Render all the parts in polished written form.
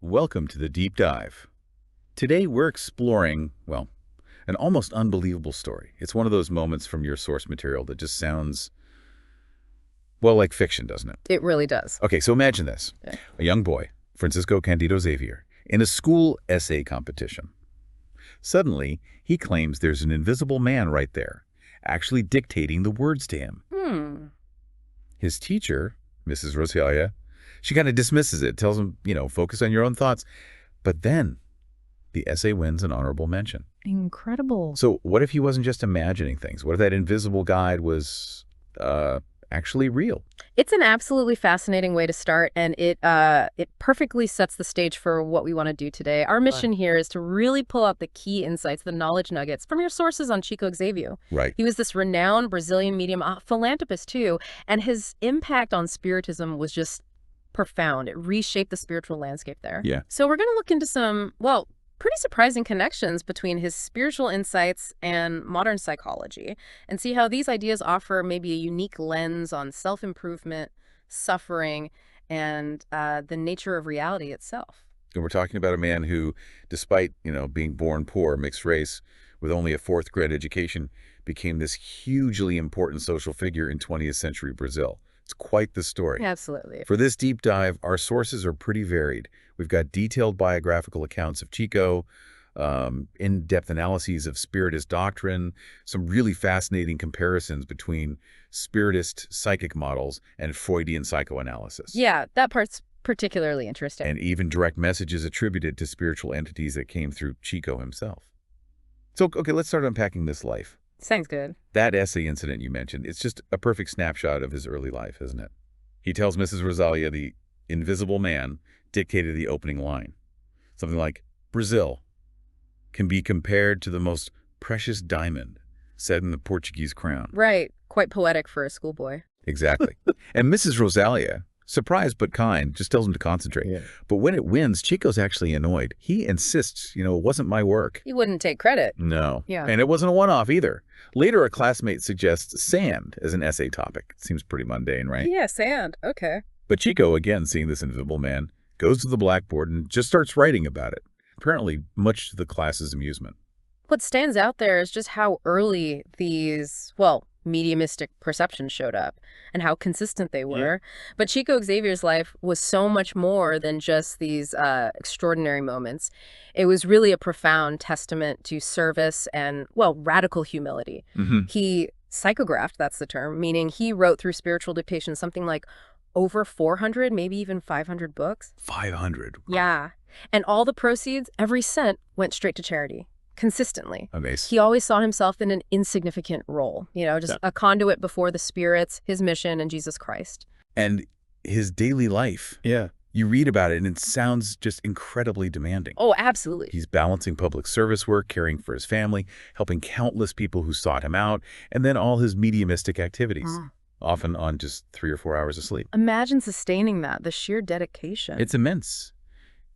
Welcome to the Deep Dive. Today we're exploring, well, an almost unbelievable story. It's one of those moments from your source material that just sounds, well, like fiction, doesn't it? It really does. Okay, so imagine this. Yeah. A young boy, Francisco Candido Xavier, in a school essay competition. Suddenly, he claims there's an invisible man right there, actually dictating the words to him. His teacher, Mrs. Rosalia, she kind of dismisses it, tells him, focus on your own thoughts. But then the essay wins an honorable mention. Incredible. So what if he wasn't just imagining things? What if that invisible guide was actually real? It's an absolutely fascinating way to start, and it perfectly sets the stage for what we want to do today. Our mission here is to really pull out the key insights, the knowledge nuggets from your sources on Chico Xavier. Right. He was this renowned Brazilian medium, philanthropist too, and his impact on Spiritism was just profound. It reshaped the spiritual landscape there. Yeah. So we're going to look into some, well, pretty surprising connections between his spiritual insights and modern psychology, and see how these ideas offer maybe a unique lens on self-improvement, suffering, and the nature of reality itself. And we're talking about a man who, despite, being born poor, mixed race, with only a fourth grade education, became this hugely important social figure in 20th century Brazil. It's quite the story. Absolutely. For this deep dive, our sources are pretty varied. We've got detailed biographical accounts of Chico, in-depth analyses of Spiritist Doctrine, some really fascinating comparisons between Spiritist psychic models and Freudian psychoanalysis. Yeah, that part's particularly interesting. And even direct messages attributed to spiritual entities that came through Chico himself. So, okay, let's start unpacking this life. Sounds good. That essay incident you mentioned, it's just a perfect snapshot of his early life, isn't it? He tells Mrs. Rosalia the invisible man dictated the opening line. Something like, Brazil can be compared to the most precious diamond set in the Portuguese crown. Right. Quite poetic for a schoolboy. Exactly. And Mrs. Rosalia, surprised but kind, just tells him to concentrate. Yeah. But when it wins, Chico's actually annoyed. He insists, it wasn't my work. He wouldn't take credit. No. Yeah. And it wasn't a one-off either. Later, a classmate suggests sand as an essay topic. Seems pretty mundane, right? Yeah, sand. Okay. But Chico, again seeing this invisible man, goes to the blackboard and just starts writing about it, apparently much to the class's amusement. What stands out there is just how early these, well, mediumistic perceptions showed up and how consistent they were. Yeah. But Chico Xavier's life was so much more than just these extraordinary moments. It was really a profound testament to service and, well, radical humility. He psychographed, that's the term, meaning he wrote through spiritual dictation something like over 400, maybe even 500 books. 500? Yeah. And all the proceeds, every cent, went straight to charity. Consistently. Amazing. He always saw himself in an insignificant role, just a conduit before the spirits, his mission, and Jesus Christ. And his daily life. Yeah. You read about it, and it sounds just incredibly demanding. Oh, absolutely. He's balancing public service work, caring for his family, helping countless people who sought him out, and then all his mediumistic activities, often on just 3 or 4 hours of sleep. Imagine sustaining that, the sheer dedication. It's immense.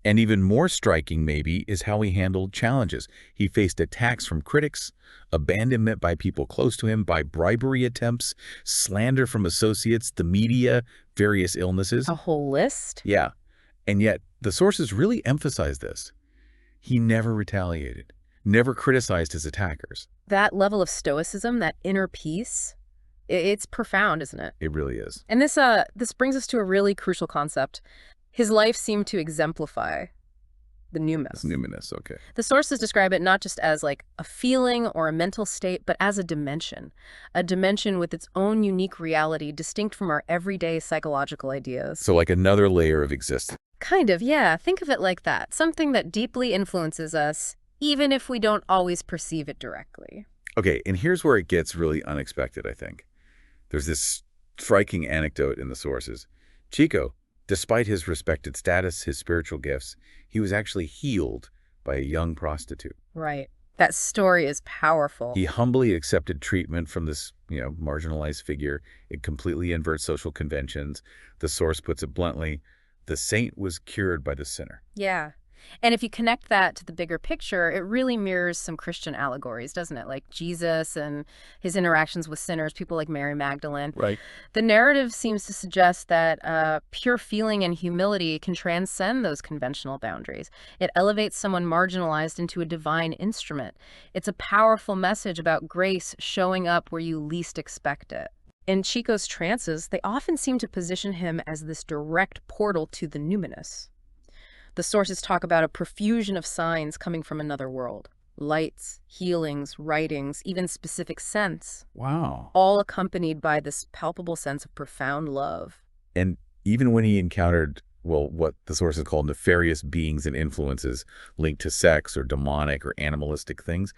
And even more striking, maybe, is how he handled challenges. He faced attacks from critics, abandonment by people close to him, by bribery attempts, slander from associates, the media, various illnesses. A whole list? Yeah. And yet, the sources really emphasize this. He never retaliated, never criticized his attackers. That level of stoicism, that inner peace, it's profound, isn't it? It really is. And this brings us to a really crucial concept. His life seemed to exemplify the numinous. Numinous, okay. The sources describe it not just as like a feeling or a mental state, but as a dimension with its own unique reality, distinct from our everyday psychological ideas. So like another layer of existence. Kind of, yeah. Think of it like that. Something that deeply influences us, even if we don't always perceive it directly. Okay, and here's where it gets really unexpected, I think. There's this striking anecdote in the sources. Chico, despite his respected status, his spiritual gifts, he was actually healed by a young prostitute. Right. That story is powerful. He humbly accepted treatment from this, marginalized figure. It completely inverts social conventions. The source puts it bluntly, the saint was cured by the sinner. Yeah. And if you connect that to the bigger picture, it really mirrors some Christian allegories, doesn't it? Like Jesus and his interactions with sinners, people like Mary Magdalene. Right. The narrative seems to suggest that pure feeling and humility can transcend those conventional boundaries. It elevates someone marginalized into a divine instrument. It's a powerful message about grace showing up where you least expect it. In Chico's trances, they often seem to position him as this direct portal to the Numinous. The sources talk about a profusion of signs coming from another world. Lights, healings, writings, even specific scents. Wow. All accompanied by this palpable sense of profound love. And even when he encountered, well, what the sources call nefarious beings and influences linked to sex or demonic or animalistic things,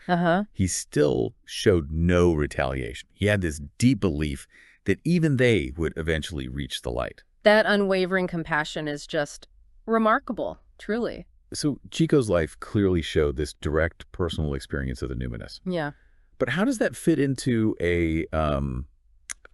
he still showed no retaliation. He had this deep belief that even they would eventually reach the light. That unwavering compassion is just remarkable, truly. So Chico's life clearly showed this direct personal experience of the Numinous. Yeah. But how does that fit into a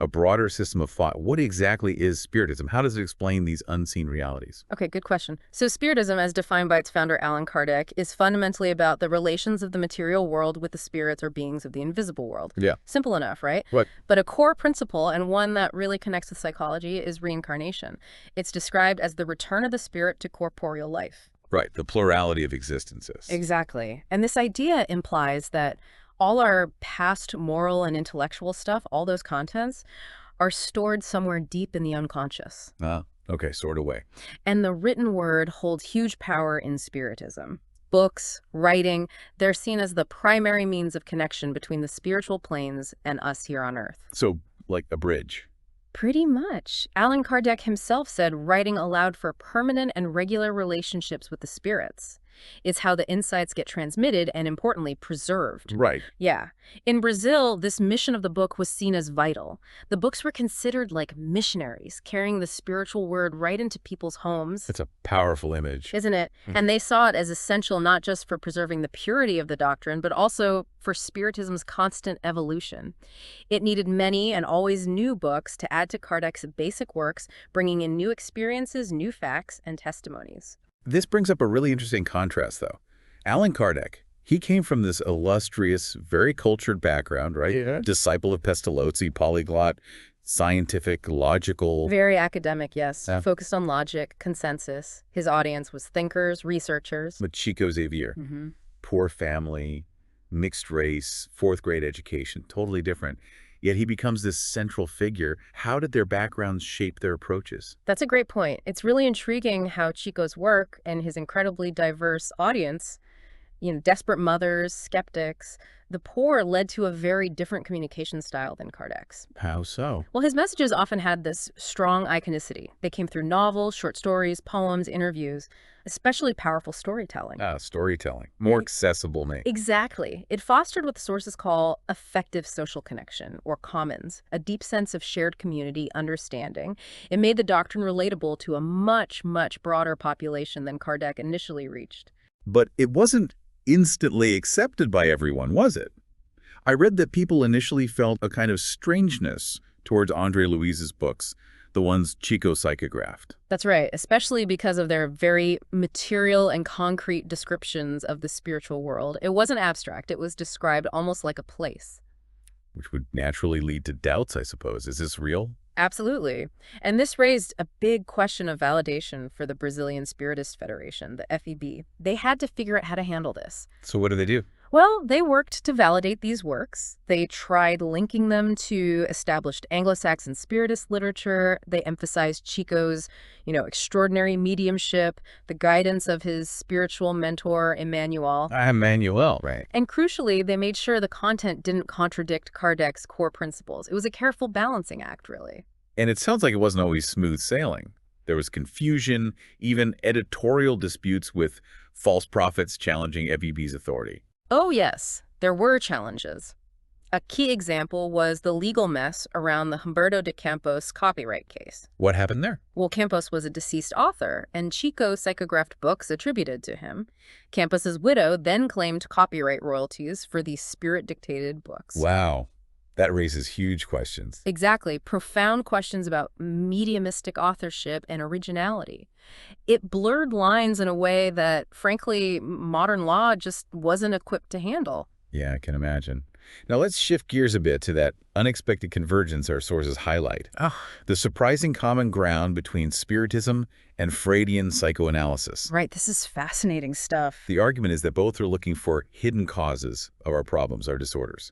broader system of thought? What exactly is Spiritism? How does it explain these unseen realities? Okay, good question. So Spiritism, as defined by its founder, Allan Kardec, is fundamentally about the relations of the material world with the spirits or beings of the invisible world. Yeah. Simple enough, right? What? But a core principle, and one that really connects with psychology, is reincarnation. It's described as the return of the spirit to corporeal life. Right, the plurality of existences. Exactly. And this idea implies that all our past moral and intellectual stuff, all those contents, are stored somewhere deep in the unconscious. Okay, stored away. And the written word holds huge power in Spiritism. Books, writing, they're seen as the primary means of connection between the spiritual planes and us here on Earth. So, like a bridge. Pretty much. Allan Kardec himself said writing allowed for permanent and regular relationships with the spirits. It's how the insights get transmitted and, importantly, preserved. Right. Yeah. In Brazil, this mission of the book was seen as vital. The books were considered like missionaries, carrying the spiritual word right into people's homes. It's a powerful image. Isn't it? And they saw it as essential not just for preserving the purity of the doctrine, but also for Spiritism's constant evolution. It needed many and always new books to add to Kardec's basic works, bringing in new experiences, new facts, and testimonies. This brings up a really interesting contrast, though. Allan Kardec, he came from this illustrious, very cultured background, right? Yeah. Disciple of Pestalozzi, polyglot, scientific, logical. Very academic, yes. Yeah. Focused on logic, consensus. His audience was thinkers, researchers. But Chico Xavier, poor family, mixed race, fourth grade education, totally different. Yet he becomes this central figure. How did their backgrounds shape their approaches? That's a great point. It's really intriguing how Chico's work and his incredibly diverse audience, desperate mothers, skeptics, the poor, led to a very different communication style than Kardec's. How so? Well, his messages often had this strong iconicity. They came through novels, short stories, poems, interviews, especially powerful storytelling. Storytelling. More accessible, maybe. Exactly. It fostered what the sources call effective social connection, or commons, a deep sense of shared community, understanding. It made the doctrine relatable to a much, much broader population than Kardec initially reached. But it wasn't instantly accepted by everyone, was it? I read that people initially felt a kind of strangeness towards André Luiz's books, the ones Chico psychographed. That's right, especially because of their very material and concrete descriptions of the spiritual world. It wasn't abstract. It was described almost like a place. Which would naturally lead to doubts, I suppose. Is this real? Absolutely. And this raised a big question of validation for the Brazilian Spiritist Federation, the FEB. They had to figure out how to handle this. So what do they do? Well, they worked to validate these works. They tried linking them to established Anglo-Saxon Spiritist literature. They emphasized Chico's, extraordinary mediumship, the guidance of his spiritual mentor, Emmanuel. Emmanuel, right. And crucially, they made sure the content didn't contradict Kardec's core principles. It was a careful balancing act, really. And it sounds like it wasn't always smooth sailing. There was confusion, even editorial disputes with false prophets challenging FEB's authority. Oh, yes, there were challenges. A key example was the legal mess around the Humberto de Campos copyright case. What happened there? Well, Campos was a deceased author, and Chico psychographed books attributed to him. Campos's widow then claimed copyright royalties for these spirit-dictated books. Wow. That raises huge questions. Exactly. Profound questions about mediumistic authorship and originality. It blurred lines in a way that, frankly, modern law just wasn't equipped to handle. Yeah, I can imagine. Now let's shift gears a bit to that unexpected convergence our sources highlight. Oh, The surprising common ground between Spiritism and Freudian psychoanalysis. right. This is fascinating stuff. The argument is that both are looking for hidden causes of our problems, our disorders.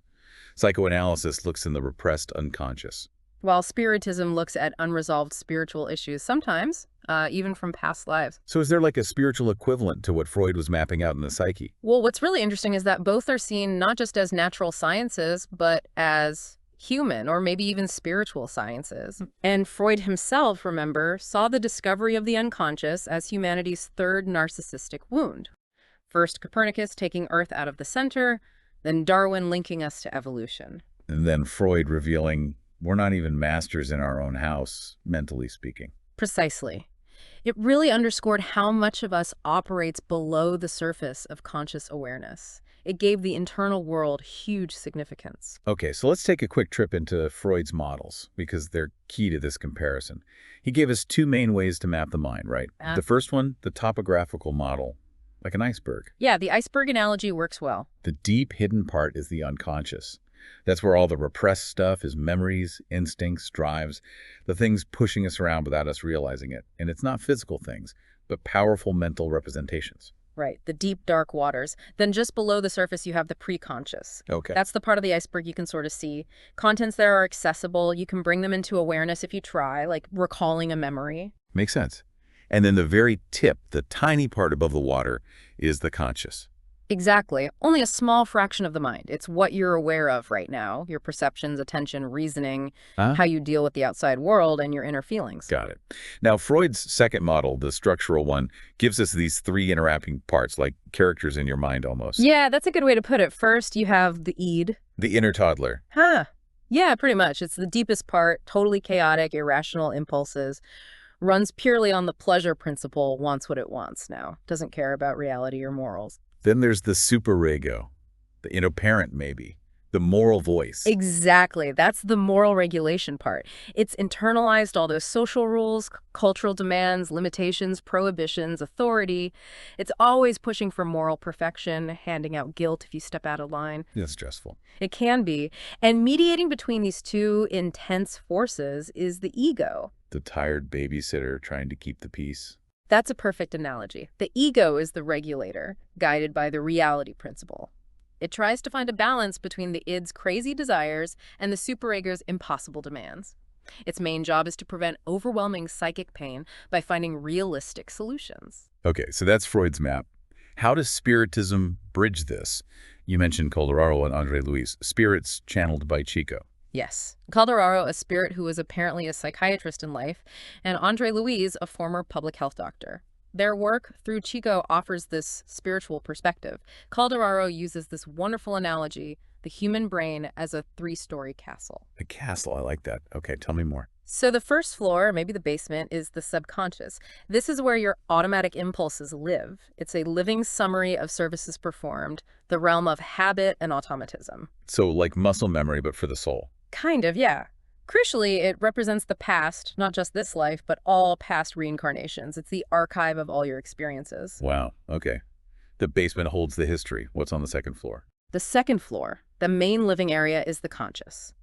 Psychoanalysis looks in the repressed unconscious. While Spiritism looks at unresolved spiritual issues, sometimes, even from past lives. So is there like a spiritual equivalent to what Freud was mapping out in the psyche? Well, what's really interesting is that both are seen not just as natural sciences, but as human or maybe even spiritual sciences. And Freud himself, remember, saw the discovery of the unconscious as humanity's third narcissistic wound. First Copernicus taking Earth out of the center, then Darwin linking us to evolution. And then Freud revealing we're not even masters in our own house, mentally speaking. Precisely. It really underscored how much of us operates below the surface of conscious awareness. It gave the internal world huge significance. Okay, so let's take a quick trip into Freud's models, because they're key to this comparison. He gave us two main ways to map the mind, right? The first one, the topographical model, like an iceberg. Yeah, the iceberg analogy works well. The deep hidden part is the unconscious. That's where all the repressed stuff is: memories, instincts, drives, the things pushing us around without us realizing it. And it's not physical things, but powerful mental representations. Right, the deep, dark waters. Then just below the surface, you have the preconscious. Okay. That's the part of the iceberg you can sort of see. Contents there are accessible. You can bring them into awareness if you try, like recalling a memory. Makes sense. And then the very tip, the tiny part above the water, is the conscious. Exactly. Only a small fraction of the mind. It's what you're aware of right now, your perceptions, attention, reasoning, how you deal with the outside world, and your inner feelings. Got it. Now, Freud's second model, the structural one, gives us these three interacting parts, like characters in your mind almost. Yeah, that's a good way to put it. First, you have the id. The inner toddler. Huh. Yeah, pretty much. It's the deepest part, totally chaotic, irrational impulses. Runs purely on the pleasure principle, wants what it wants now. Doesn't care about reality or morals. Then there's the superego, the inner parent maybe, the moral voice. Exactly. That's the moral regulation part. It's internalized all those social rules, cultural demands, limitations, prohibitions, authority. It's always pushing for moral perfection, handing out guilt if you step out of line. That's stressful. It can be. And mediating between these two intense forces is the ego. The tired babysitter trying to keep the peace. That's a perfect analogy. The ego is the regulator, guided by the reality principle. It tries to find a balance between the id's crazy desires and the superego's impossible demands. Its main job is to prevent overwhelming psychic pain by finding realistic solutions. Okay, so that's Freud's map. How does Spiritism bridge this? You mentioned Calderaro and André Luiz, spirits channeled by Chico. Yes. Calderaro, a spirit who was apparently a psychiatrist in life, and André Luiz, a former public health doctor. Their work through Chico offers this spiritual perspective. Calderaro uses this wonderful analogy, the human brain as a three-story castle. A castle, I like that. Okay, tell me more. So the first floor, maybe the basement, is the subconscious. This is where your automatic impulses live. It's a living summary of services performed, the realm of habit and automatism. So like muscle memory, but for the soul. Kind of, yeah. Crucially, it represents the past, not just this life, but all past reincarnations. It's the archive of all your experiences. Wow, okay. The basement holds the history. What's on the second floor? The second floor, the main living area, is the conscious.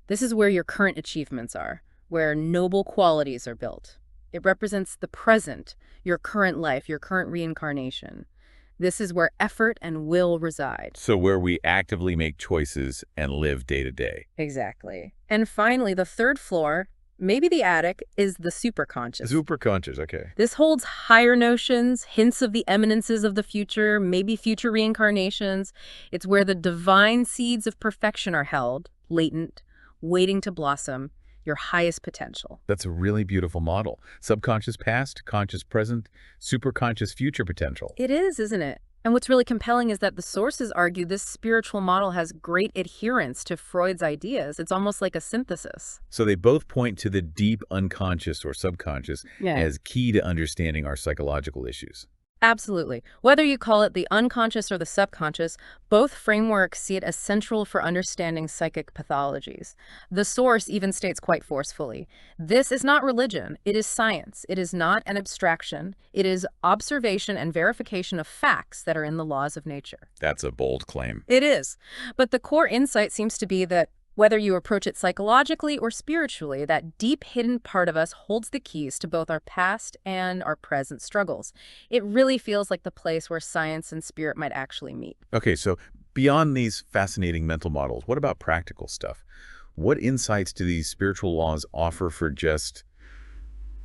This is where your current achievements are, where noble qualities are built. It represents the present, your current life, your current reincarnation. This is where effort and will reside. So where we actively make choices and live day to day. Exactly. And finally, the third floor, maybe the attic, is the superconscious. Superconscious, okay. This holds higher notions, hints of the eminences of the future, maybe future reincarnations. It's where the divine seeds of perfection are held, latent, waiting to blossom, your highest potential. That's a really beautiful model. Subconscious past, conscious present, superconscious future potential. It is, isn't it? And what's really compelling is that the sources argue this spiritual model has great adherence to Freud's ideas. It's almost like a synthesis. So they both point to the deep unconscious or subconscious as key to understanding our psychological issues. Absolutely. Whether you call it the unconscious or the subconscious, both frameworks see it as central for understanding psychic pathologies. The source even states quite forcefully, this is not religion, it is science. It is not an abstraction. It is observation and verification of facts that are in the laws of nature. That's a bold claim. It is. But the core insight seems to be that whether you approach it psychologically or spiritually, that deep hidden part of us holds the keys to both our past and our present struggles. It really feels like the place where science and spirit might actually meet. Okay, so beyond these fascinating mental models, what about practical stuff? What insights do these spiritual laws offer for just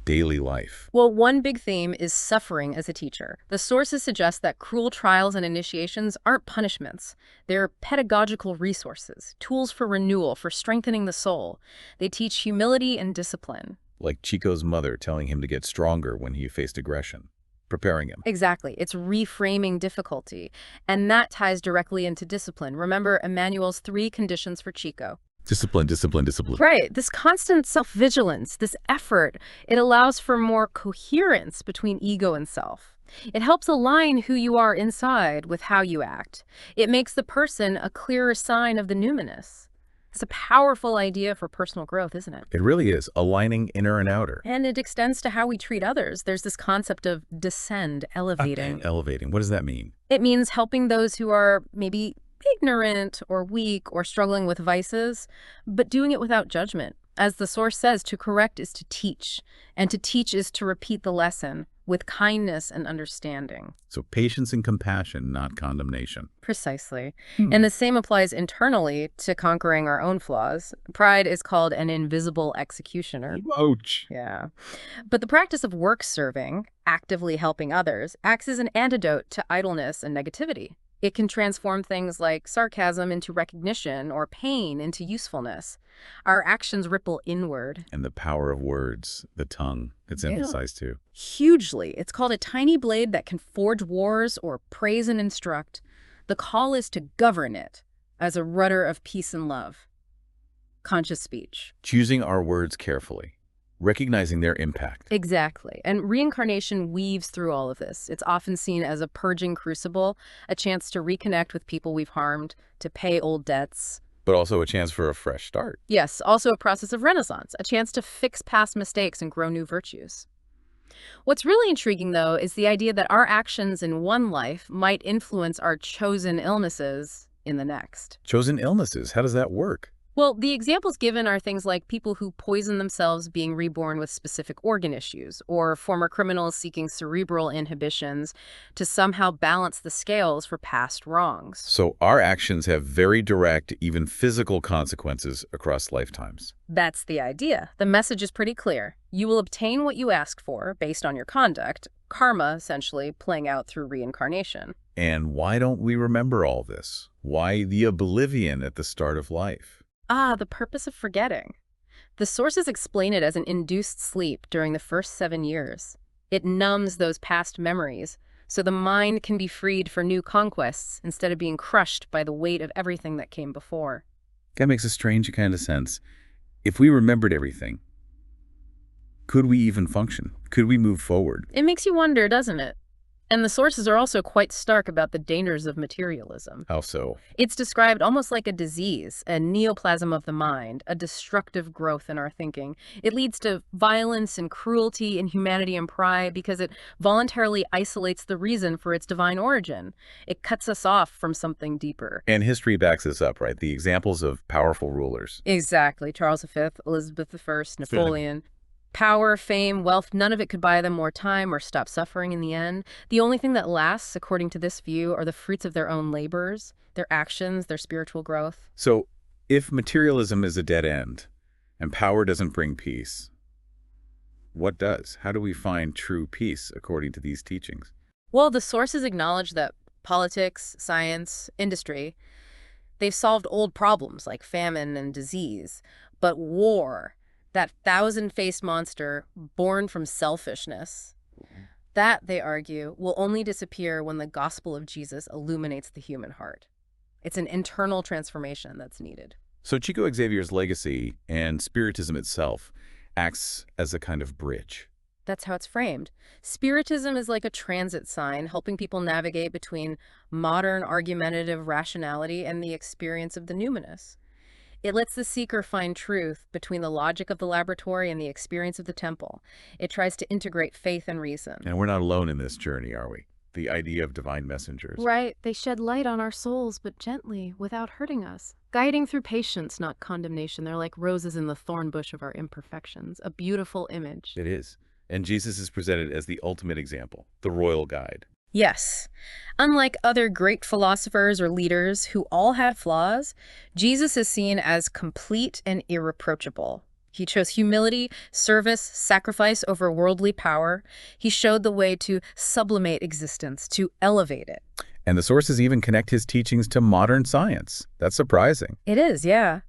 daily life? Well, one big theme is suffering as a teacher. The sources suggest that cruel trials and initiations aren't punishments. They're pedagogical resources, tools for renewal, for strengthening the soul. They teach humility and discipline. Like Chico's mother telling him to get stronger when he faced aggression, preparing him. Exactly. It's reframing difficulty. And that ties directly into discipline. Remember Emmanuel's 3 conditions for Chico. Discipline, discipline, discipline. Right. This constant self-vigilance, this effort, it allows for more coherence between ego and self. It helps align who you are inside with how you act. It makes the person a clearer sign of the numinous. It's a powerful idea for personal growth, isn't it? It really is, aligning inner and outer. And it extends to how we treat others. There's this concept of descend, elevating. Okay, elevating. What does that mean? It means helping those who are maybe ignorant or weak or struggling with vices, but doing it without judgment. As the source says, to correct is to teach, and to teach is to repeat the lesson with kindness and understanding. So patience and compassion, not condemnation. Precisely. And the same applies internally to conquering our own flaws. Pride is called an invisible executioner. Ouch. Yeah. But the practice of work serving, actively helping others, acts as an antidote to idleness and negativity. It can transform things like sarcasm into recognition or pain into usefulness. Our actions ripple inward. And the power of words, the tongue, it's emphasized too. Hugely. It's called a tiny blade that can forge wars or praise and instruct. The call is to govern it as a rudder of peace and love. Conscious speech. Choosing our words carefully, recognizing their impact. Exactly. And reincarnation weaves through all of this. It's often seen as a purging crucible, a chance to reconnect with people we've harmed, to pay old debts. But also a chance for a fresh start. Yes, also a process of renaissance, a chance to fix past mistakes and grow new virtues. What's really intriguing, though, is the idea that our actions in one life might influence our chosen illnesses in the next. Chosen illnesses, how does that work? Well, the examples given are things like people who poison themselves being reborn with specific organ issues, or former criminals seeking cerebral inhibitions to somehow balance the scales for past wrongs. So our actions have very direct, even physical consequences across lifetimes. That's the idea. The message is pretty clear. You will obtain what you ask for based on your conduct, karma essentially playing out through reincarnation. And why don't we remember all this? Why the oblivion at the start of life? The purpose of forgetting. The sources explain it as an induced sleep during the first 7 years. It numbs those past memories, so the mind can be freed for new conquests instead of being crushed by the weight of everything that came before. That makes a strange kind of sense. If we remembered everything, could we even function? Could we move forward? It makes you wonder, doesn't it? And the sources are also quite stark about the dangers of materialism. How so? It's described almost like a disease, a neoplasm of the mind, a destructive growth in our thinking. It leads to violence and cruelty, inhumanity and pride because it voluntarily isolates the reason for its divine origin. It cuts us off from something deeper. And history backs this up, right? The examples of powerful rulers. Exactly. Charles V, Elizabeth I, Napoleon. Power, fame, wealth, none of it could buy them more time or stop suffering in the end. The only thing that lasts, according to this view, are the fruits of their own labors, their actions, their spiritual growth. So if materialism is a dead end and power doesn't bring peace, what does? How do we find true peace according to these teachings? Well, the sources acknowledge that politics, science, industry, they've solved old problems like famine and disease, but war, that thousand-faced monster born from selfishness, that, they argue, will only disappear when the gospel of Jesus illuminates the human heart. It's an internal transformation that's needed. So Chico Xavier's legacy and Spiritism itself acts as a kind of bridge. That's how it's framed. Spiritism is like a transit sign, helping people navigate between modern argumentative rationality and the experience of the numinous. It lets the seeker find truth between the logic of the laboratory and the experience of the temple. It tries to integrate faith and reason. And we're not alone in this journey, are we? The idea of divine messengers. Right. They shed light on our souls, but gently, without hurting us. Guiding through patience, not condemnation. They're like roses in the thorn bush of our imperfections. A beautiful image. It is. And Jesus is presented as the ultimate example, the royal guide. Yes. Unlike other great philosophers or leaders who all had flaws, Jesus is seen as complete and irreproachable. He chose humility, service, sacrifice over worldly power. He showed the way to sublimate existence, to elevate it. And the sources even connect his teachings to modern science. That's surprising. It is, yeah.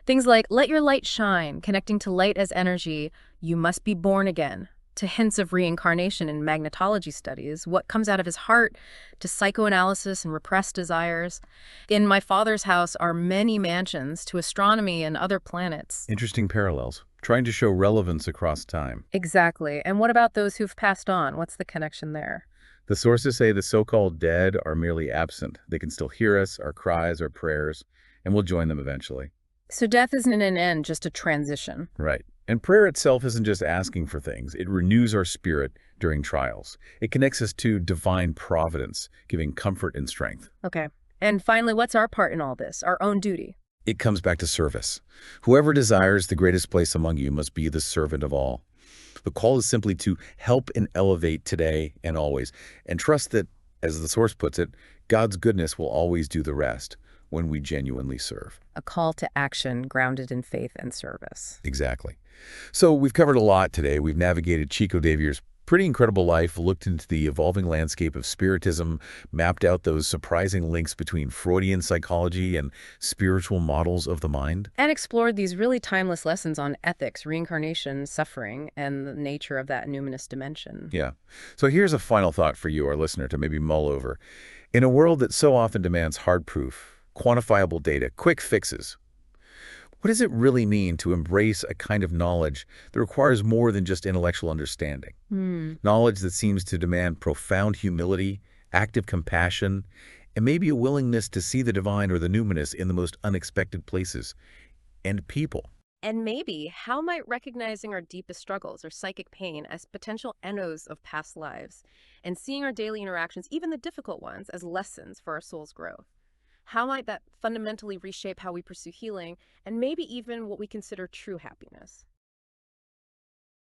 Things like, let your light shine, connecting to light as energy, you must be born again, to hints of reincarnation in magnetology studies, what comes out of his heart, to psychoanalysis and repressed desires. In my father's house are many mansions, to astronomy and other planets. Interesting parallels, trying to show relevance across time. Exactly. And what about those who've passed on? What's the connection there? The sources say the so-called dead are merely absent. They can still hear us, our cries, our prayers, and we'll join them eventually. So death isn't an end, just a transition. Right. And prayer itself isn't just asking for things. It renews our spirit during trials. It connects us to divine providence, giving comfort and strength. Okay. And finally, what's our part in all this? Our own duty? It comes back to service. Whoever desires the greatest place among you must be the servant of all. The call is simply to help and elevate today and always, and trust that, as the source puts it, God's goodness will always do the rest when we genuinely serve. A call to action grounded in faith and service. Exactly. So we've covered a lot today. We've navigated Chico Xavier's pretty incredible life, looked into the evolving landscape of Spiritism, mapped out those surprising links between Freudian psychology and spiritual models of the mind. And explored these really timeless lessons on ethics, reincarnation, suffering, and the nature of that numinous dimension. Yeah. So here's a final thought for you, our listener, to maybe mull over. In a world that so often demands hard proof, quantifiable data, quick fixes, what does it really mean to embrace a kind of knowledge that requires more than just intellectual understanding? Knowledge that seems to demand profound humility, active compassion, and maybe a willingness to see the divine or the numinous in the most unexpected places and people. And maybe, how might recognizing our deepest struggles or psychic pain as potential echoes of past lives, and seeing our daily interactions, even the difficult ones, as lessons for our soul's growth? How might that fundamentally reshape how we pursue healing and maybe even what we consider true happiness?